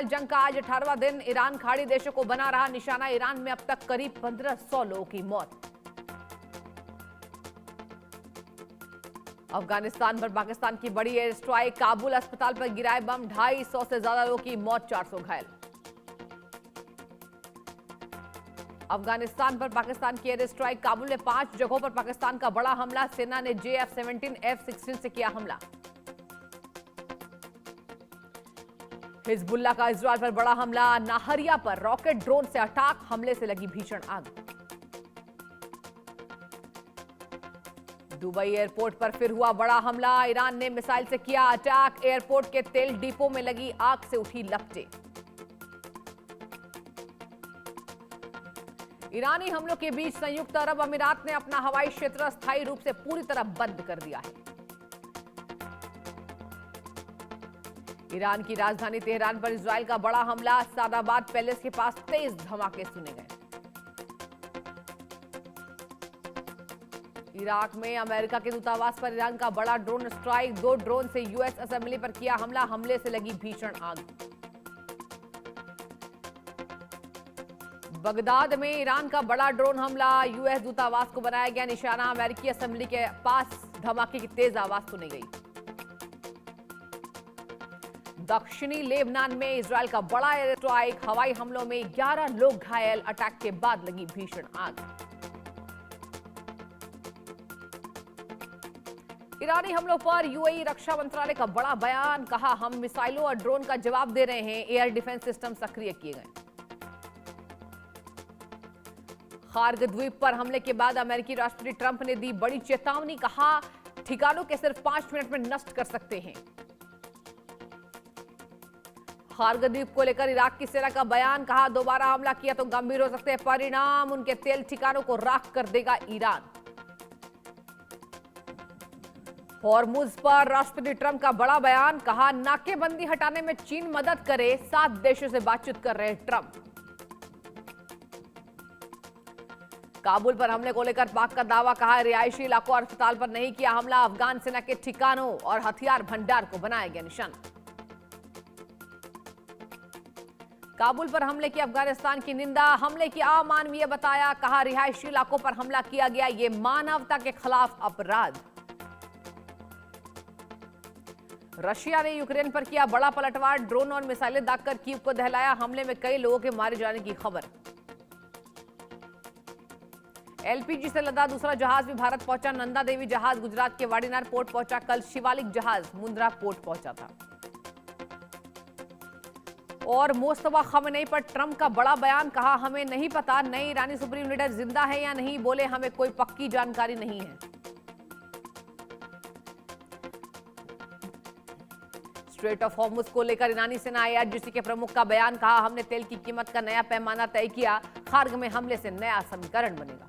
जंग का आज 18वां दिन। ईरान खाड़ी देशों को बना रहा निशाना। ईरान में अब तक करीब 1500 लोगों की मौत। अफगानिस्तान पर पाकिस्तान की बड़ी एयर स्ट्राइक। काबुल अस्पताल पर गिराए बम। 250 से ज्यादा लोगों की मौत, 400 घायल। अफगानिस्तान पर पाकिस्तान की एयर स्ट्राइक। काबुल में 5 जगहों पर पाकिस्तान का बड़ा हमला। सेना ने JF-17 F-16 से किया हमला। हिजबुल्लाह का इजरायल पर बड़ा हमला। नाहरिया पर रॉकेट ड्रोन से अटैक। हमले से लगी भीषण आग। दुबई एयरपोर्ट पर फिर हुआ बड़ा हमला। ईरान ने मिसाइल से किया अटैक। एयरपोर्ट के तेल डिपो में लगी आग से उठी लपटें। ईरानी हमलों के बीच संयुक्त अरब अमीरात ने अपना हवाई क्षेत्र अस्थायी रूप से पूरी तरह बंद कर दिया है। ईरान की राजधानी तेहरान पर इजरायल का बड़ा हमला। सादाबाद पैलेस के पास तेज धमाके सुने गए। इराक में अमेरिका के दूतावास पर ईरान का बड़ा ड्रोन स्ट्राइक। 2 ड्रोन से US असेंबली पर किया हमला। हमले से लगी भीषण आग। बगदाद में ईरान का बड़ा ड्रोन हमला। US दूतावास को बनाया गया निशाना। अमेरिकी असेंबली के पास धमाके की तेज आवाज सुनी गई। दक्षिणी लेबनान में इजरायल का बड़ा एयर स्ट्राइक। हवाई हमलों में 11 लोग घायल। अटैक के बाद लगी भीषण आग। ईरानी हमलों पर UAE रक्षा मंत्रालय का बड़ा बयान। कहा, हम मिसाइलों और ड्रोन का जवाब दे रहे हैं। एयर डिफेंस सिस्टम सक्रिय किए गए। खार्ग द्वीप पर हमले के बाद अमेरिकी राष्ट्रपति ट्रंप ने दी बड़ी चेतावनी। कहा, ठिकानों के सिर्फ 5 मिनट में नष्ट कर सकते हैं। खार्ग द्वीप को लेकर इराक की सेना का बयान। कहा, दोबारा हमला किया तो गंभीर हो सकते हैं परिणाम। उनके तेल ठिकानों को राख कर देगा ईरान। हॉर्मुज पर राष्ट्रपति ट्रंप का बड़ा बयान। कहा, नाकेबंदी हटाने में चीन मदद करे। 7 देशों से बातचीत कर रहे ट्रंप। काबुल पर हमले को लेकर पाक का दावा। कहा, रिहायशी इलाकों और अस्पताल पर नहीं किया हमला। अफगान सेना के ठिकानों और हथियार भंडार को बनाया गया निशाना। काबुल पर हमले की अफगानिस्तान की निंदा। हमले की अमानवीय बताया। कहा, रिहायशी इलाकों पर हमला किया गया, ये मानवता के खिलाफ अपराध। रशिया ने यूक्रेन पर किया बड़ा पलटवार। ड्रोन और मिसाइलें दागकर कीव को दहलाया। हमले में कई लोगों के मारे जाने की खबर। LPG से लदा दूसरा जहाज भी भारत पहुंचा। नंदा देवी जहाज गुजरात के वाडीनार पोर्ट पहुंचा। कल शिवालिक जहाज मुंद्रा पोर्ट पहुंचा था। और मुस्तफा खamenei पर ट्रंप का बड़ा बयान। कहा, हमें नहीं पता नए ईरानी सुप्रीम लीडर जिंदा है या नहीं। बोले, हमें कोई पक्की जानकारी नहीं है। स्ट्रेट ऑफ हॉर्मुज को लेकर ईरानी सेना IRGC के प्रमुख का बयान। कहा, हमने तेल की कीमत का नया पैमाना तय किया। खार्ग में हमले से नया समीकरण बनेगा।